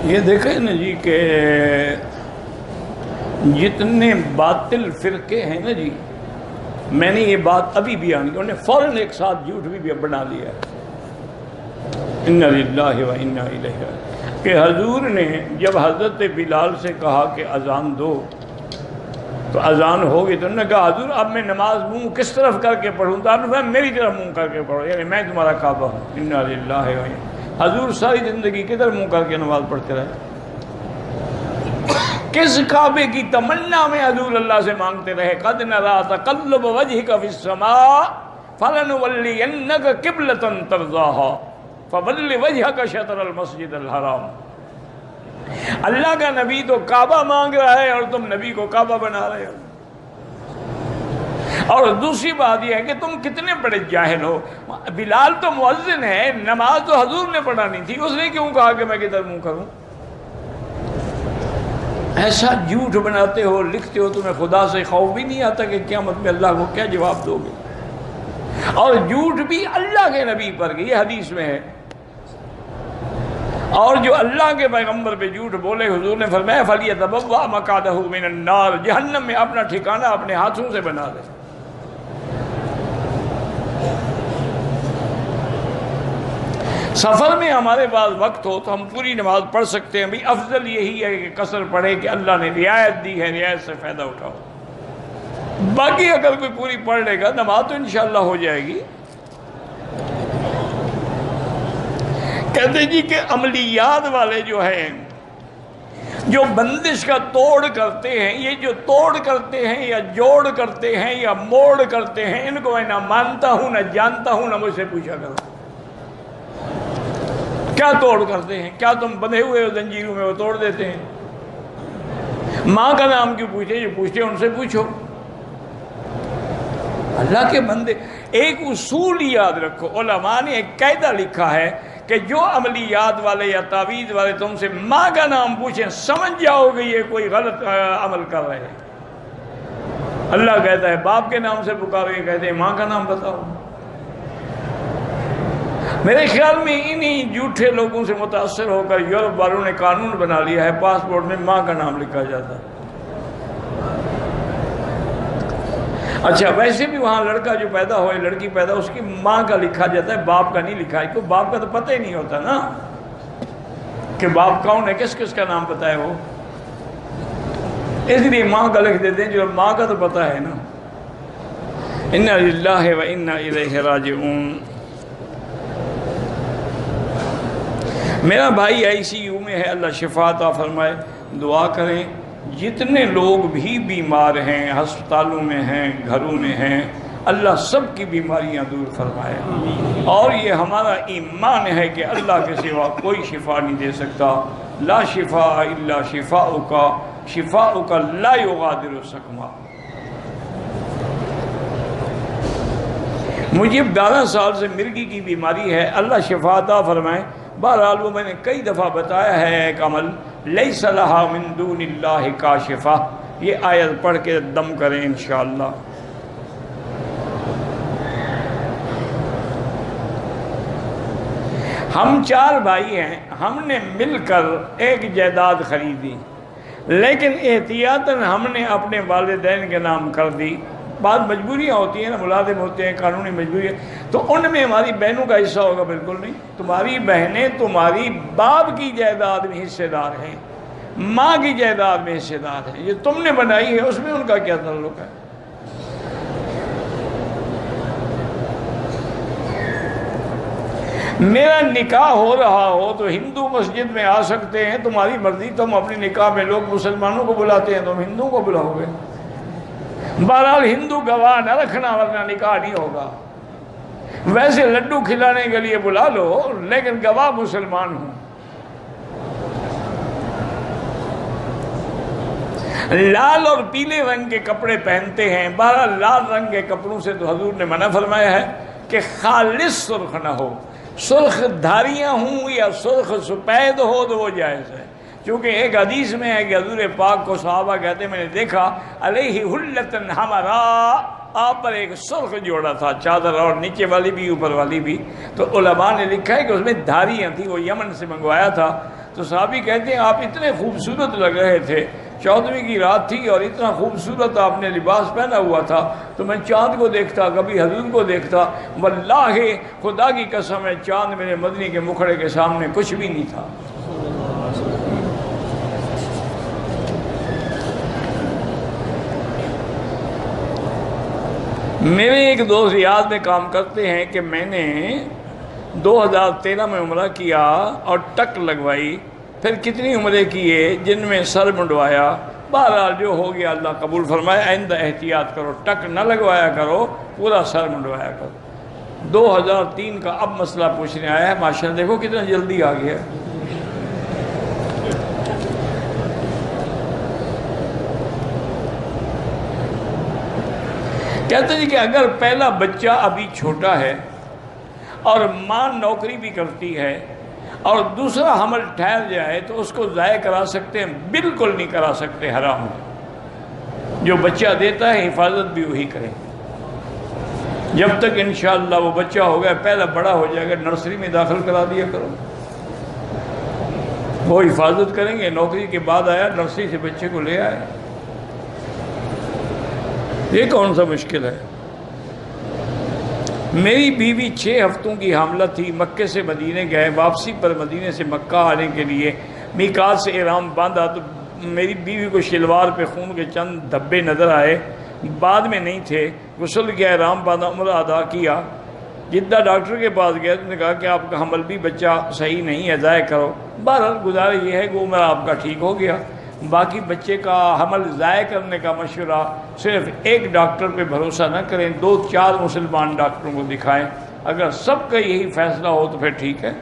یہ دیکھیں نا جی کہ جتنے باطل فرقے ہیں نا جی، میں نے یہ بات ابھی بیان کی، انہوں نے فوراً ایک ساتھ جھوٹ بھی بنا لیا ہے، انا للہ و انا الیہ راجعون، کہ حضور نے جب حضرت بلال سے کہا کہ اذان دو تو اذان ہوگی، تو انہوں نے کہا حضور اب میں نماز منہ کس طرف کر کے پڑھوں؟ تو آپ نے کہا میری طرف منہ کر کے پڑھو، یعنی میں تمہارا کعبہ ہوں۔ انا للہ و انا، حضور ساری زندگی کدھر منہ کر کے نماز پڑھتے رہے؟ کس کعبے کی تمنا میں حضور اللہ سے مانگتے رہے؟ قد نرى تقلب وجهك في السماء فلنولينك قبلة ترضاها فول وجهك شطر المسجد الحرام۔ اللہ کا نبی تو کعبہ مانگ رہا ہے اور تم نبی کو کعبہ بنا رہے ہو۔ اور دوسری بات یہ ہے کہ تم کتنے بڑے جاہل ہو، بلال تو مؤذن ہے، نماز تو حضور نے پڑھانی تھی، اس نے کیوں کہا کہ میں کدھر منہ کروں؟ ایسا جھوٹ بناتے ہو، لکھتے ہو، تمہیں خدا سے خوف بھی نہیں آتا کہ قیامت میں اللہ کو کیا جواب دو گے؟ اور جھوٹ بھی اللہ کے نبی پر، یہ حدیث میں ہے، اور جو اللہ کے پیغمبر پہ جھوٹ بولے، حضور نے فرمایا فَلْيَتَبَوَّأْ مَقْعَدَهُ مِنَ النَّارِ، جہنم میں اپنا ٹھکانہ اپنے ہاتھوں سے بنا لے۔ سفر میں ہمارے پاس وقت ہو تو ہم پوری نماز پڑھ سکتے ہیں، بھی افضل یہی ہے کہ قصر پڑھے کہ اللہ نے رعایت دی ہے، رعایت سے فائدہ اٹھاؤ۔ باقی اگر کوئی پوری پڑھ لے گا نماز تو انشاءاللہ ہو جائے گی۔ کہتے جی کہ عملیات والے جو ہیں، جو بندش کا توڑ کرتے ہیں، یہ جو توڑ کرتے ہیں یا جوڑ کرتے ہیں یا موڑ کرتے ہیں، ان کو میں نہ مانتا ہوں نہ جانتا ہوں، نہ مجھ سے پوچھا کرو کیا توڑ کرتے ہیں؟ کیا تم بندھے ہوئے ہو زنجیروں میں وہ توڑ دیتے ہیں؟ ماں کا نام کیوں پوچھتے؟ جو پوچھتے ہیں ان سے پوچھو۔ اللہ کے بندے، ایک اصول یاد رکھو، علماء نے ایک قاعدہ لکھا ہے کہ جو عملیات والے یا تعویذ والے تم سے ماں کا نام پوچھیں، سمجھ جاؤ گے یہ کوئی غلط عمل کر رہے ہیں۔ اللہ کہتا ہے باپ کے نام سے پکارو، کہتے ہیں ماں کا نام بتاؤ۔ میرے خیال میں انہی جھوٹے لوگوں سے متاثر ہو کر یورپ والوں نے قانون بنا لیا ہے، پاسپورٹ میں ماں کا نام لکھا جاتا ہے۔ اچھا ویسے بھی وہاں لڑکا جو پیدا ہوئے، لڑکی پیدا اس کی ماں کا لکھا جاتا ہے، باپ کا نہیں لکھا ہے، کیوں؟ باپ کا تو پتہ ہی نہیں ہوتا نا کہ باپ کون ہے، کس کس کا نام پتہ ہے وہ، اس لیے ماں کا لکھ دیتے ہیں، جو ماں کا تو پتہ ہے نا۔ انا للہ و انا الیہ راجعون۔ میرا بھائی آئی سی یو میں ہے، اللہ شفا عطا فرمائے، دعا کریں۔ جتنے لوگ بھی بیمار ہیں، ہسپتالوں میں ہیں، گھروں میں ہیں، اللہ سب کی بیماریاں دور فرمائے۔ اور یہ ہمارا ایمان ہے کہ اللہ کے سوا کوئی شفا نہیں دے سکتا۔ لا شفاء الا شفاؤک، شفاؤک لا یغادر سقما۔ مجھے 12 سال سے مرگی کی بیماری ہے، اللہ شفا عطا فرمائے۔ بہرحال وہ میں نے کئی دفعہ بتایا ہے ایک عمل، لیس لہا من دون اللہ کاشفہ، یہ آیت پڑھ کے دم کریں انشاءاللہ۔ ہم 4 بھائی ہیں، ہم نے مل کر ایک جائیداد خریدی، لیکن احتیاطاً ہم نے اپنے والدین کے نام کر دی۔ بعض مجبوریاں ہوتی ہیں نا، ملازم ہوتے ہیں، قانونی مجبوریاں، تو ان میں ہماری بہنوں کا حصہ ہوگا؟ بالکل نہیں۔ تمہاری بہنیں تمہاری باپ کی جائیداد میں حصے دار ہیں، ماں کی جائیداد میں حصے دار ہیں، یہ تم نے بنائی ہے، اس میں ان کا کیا تعلق ہے؟ میرا نکاح ہو رہا ہو تو ہندو مسجد میں آ سکتے ہیں، تمہاری مرضی، تم اپنے نکاح میں لوگ مسلمانوں کو بلاتے ہیں، تم ہندوؤں کو بلاؤ گے۔ بہرحال ہندو گواہ نہ رکھنا ورنہ نکاح نہیں ہوگا۔ ویسے لڈو کھلانے کے لیے بلا لو، لیکن گواہ مسلمان ہوں۔ لال اور پیلے رنگ کے کپڑے پہنتے ہیں، بہرحال لال رنگ کے کپڑوں سے تو حضور نے منع فرمایا ہے کہ خالص سرخ نہ ہو، سرخ دھاریاں ہوں یا سرخ سپید ہو تو وہ جائز ہے۔ کیونکہ ایک حدیث میں ہے کہ حضور پاک کو صحابہ کہتے ہیں میں نے دیکھا علیہ حلتن حمرا، آپ پر ایک سرخ جوڑا تھا چادر، اور نیچے والی بھی اوپر والی بھی، تو علماء نے لکھا ہے کہ اس میں دھاریاں تھیں، وہ یمن سے منگوایا تھا۔ تو صحابی کہتے ہیں آپ اتنے خوبصورت لگ رہے تھے، 14ویں کی رات تھی اور اتنا خوبصورت آپ نے لباس پہنا ہوا تھا، تو میں چاند کو دیکھتا، کبھی حضور کو دیکھتا، واللہ خدا کی قسم ہے چاند میرے مدنی کے مکھڑے کے سامنے کچھ بھی نہیں تھا۔ میرے ایک دوست ریاض میں کام کرتے ہیں کہ میں نے 2013 میں عمرہ کیا اور ٹک لگوائی، پھر کتنی عمرے کیے جن میں سر منڈوایا، بہرحال جو ہو گیا اللہ قبول فرمائے، آئندہ احتیاط کرو، ٹک نہ لگوایا کرو، پورا سر منڈوایا کرو۔ 2003 کا اب مسئلہ پوچھنے آیا ہے، ماشاءاللہ دیکھو کتنا جلدی آ گیا۔ کہتے ہیں کہ اگر پہلا بچہ ابھی چھوٹا ہے اور ماں نوکری بھی کرتی ہے اور دوسرا حمل ٹھہر جائے تو اس کو ضائع کرا سکتے ہیں؟ بالکل نہیں کرا سکتے، حرام ہے۔ جو بچہ دیتا ہے حفاظت بھی وہی کرے، جب تک انشاءاللہ وہ بچہ ہو گیا، پہلا بڑا ہو جائے گا، نرسری میں داخل کرا دیا کرو، وہ حفاظت کریں گے۔ نوکری کے بعد آیا، نرسری سے بچے کو لے آئے، یہ کون سا مشکل ہے؟ میری بیوی 6 ہفتوں کی حاملہ تھی، مکے سے مدینے گئے، واپسی پر مدینے سے مکہ آنے کے لیے میقات سے احرام باندھا تو میری بیوی کو شلوار پہ خون کے چند دھبے نظر آئے، بعد میں نہیں تھے، غسل کیا، احرام باندھا، عمرہ ادا کیا۔ جدہ ڈاکٹر کے پاس گیا، تو نے کہا کہ آپ کا حمل بھی بچہ صحیح نہیں ہے، ضائع کرو۔ بہرحال گزارش یہ ہے کہ عمرہ آپ کا ٹھیک ہو گیا۔ باقی بچے کا حمل ضائع کرنے کا مشورہ صرف ایک ڈاکٹر پہ بھروسہ نہ کریں، 2-4 مسلمان ڈاکٹروں کو دکھائیں، اگر سب کا یہی فیصلہ ہو تو پھر ٹھیک ہے۔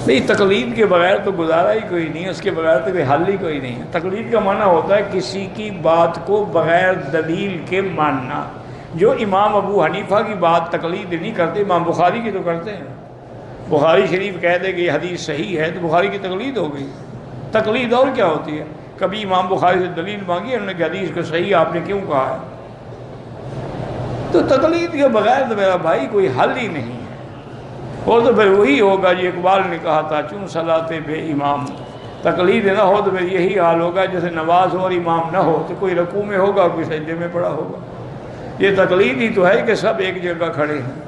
نہیں، تقلید کے بغیر تو گزارا ہی کوئی نہیں ہے، اس کے بغیر تو کوئی حل ہی کوئی نہیں ہے۔ تقلید کا معنی ہوتا ہے کسی کی بات کو بغیر دلیل کے ماننا۔ جو امام ابو حنیفہ کی بات تقلید نہیں کرتے، امام بخاری کی تو کرتے ہیں۔ بخاری شریف کہہ دے کہ یہ حدیث صحیح ہے تو بخاری کی تقلید ہو گئی۔ تقلید اور کیا ہوتی ہے؟ کبھی امام بخاری سے دلیل مانگی، انہوں نے کہ حدیث کو صحیح آپ نے کیوں کہا ہے؟ تو تقلید کے بغیر تو میرا بھائی کوئی حل ہی نہیں ہے۔ وہ تو پھر وہی ہوگا جو اقبال نے کہا تھا، چون صلاتے بے امام۔ تقلید نہ ہو تو پھر یہی حال ہوگا جیسے نماز ہو اور امام نہ ہو، تو کوئی رکوع میں ہوگا، کوئی سجدے میں پڑا ہوگا۔ یہ تقلید ہی تو ہے کہ سب ایک جگہ کھڑے ہیں۔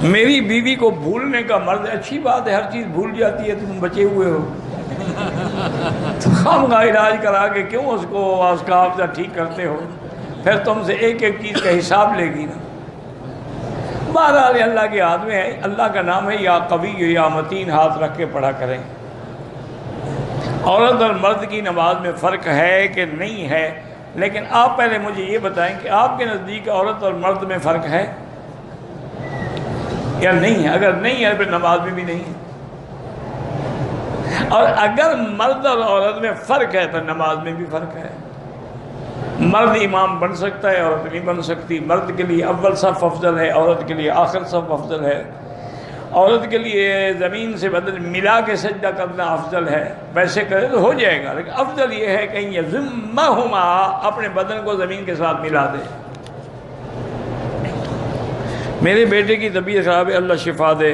میری بیوی کو بھولنے کا مرض، اچھی بات ہے، ہر چیز بھول جاتی ہے، تم بچے ہوئے ہو تو خامخواہ علاج کرا کے کیوں اس کو اس کا حافظہ ٹھیک کرتے ہو؟ پھر تم سے ایک ایک چیز کا حساب لے گی نا۔ بہرحال اللہ کے ہاتھ میں ہے، اللہ کا نام ہے یا قوی یا متین، ہاتھ رکھ کے پڑھا کریں۔ عورت اور مرد کی نماز میں فرق ہے کہ نہیں ہے؟ لیکن آپ پہلے مجھے یہ بتائیں کہ آپ کے نزدیک عورت اور مرد میں فرق ہے یا نہیں ہے؟ اگر نہیں ہے پھر نماز میں بھی نہیں ہے، اور اگر مرد اور عورت میں فرق ہے تو نماز میں بھی فرق ہے۔ مرد امام بن سکتا ہے، عورت نہیں بن سکتی۔ مرد کے لیے اول صف افضل ہے، عورت کے لیے آخر صف افضل ہے۔ عورت کے لیے زمین سے بدن ملا کے سجدہ کرنا افضل ہے، ویسے کرے تو ہو جائے گا، لیکن افضل یہ ہے کہ یضمہما، اپنے بدن کو زمین کے ساتھ ملا دے۔ میرے بیٹے کی طبیعت خراب ہے، اللہ شفا دے۔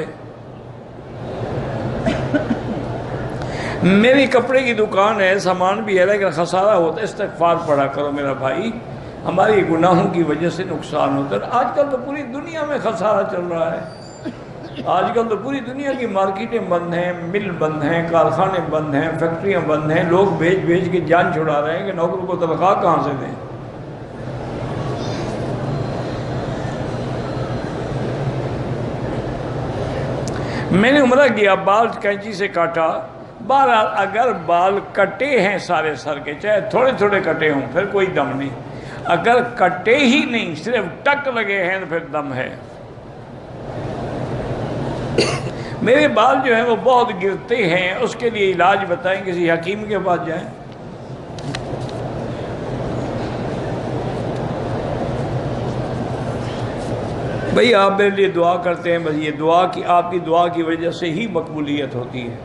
میری کپڑے کی دکان ہے، سامان بھی ہے، لیکن خسارہ ہوتا ہے، استغفار پڑھا کرو میرا بھائی، ہماری گناہوں کی وجہ سے نقصان ہوتا ہے۔ آج کل تو پوری دنیا میں خسارہ چل رہا ہے، آج کل تو پوری دنیا کی مارکیٹیں بند ہیں، مل بند ہیں، کارخانے بند ہیں، فیکٹریاں بند ہیں، لوگ بیچ بیچ کے جان چھڑا رہے ہیں کہ نوکروں کو تنخواہ کہاں سے دیں۔ میں نے عمرہ کیا، بال کینچی سے کاٹا۔ بہرحال اگر بال کٹے ہیں سارے سر کے، چاہے تھوڑے تھوڑے کٹے ہوں، پھر کوئی دم نہیں۔ اگر کٹے ہی نہیں، صرف ٹک لگے ہیں، تو پھر دم ہے۔ میرے بال جو ہیں وہ بہت گرتے ہیں، اس کے لیے علاج بتائیں، کسی حکیم کے پاس جائیں۔ بھئی آپ میرے لیے دعا کرتے ہیں، بس یہ دعا کی، آپ کی دعا کی وجہ سے ہی مقبولیت ہوتی ہے۔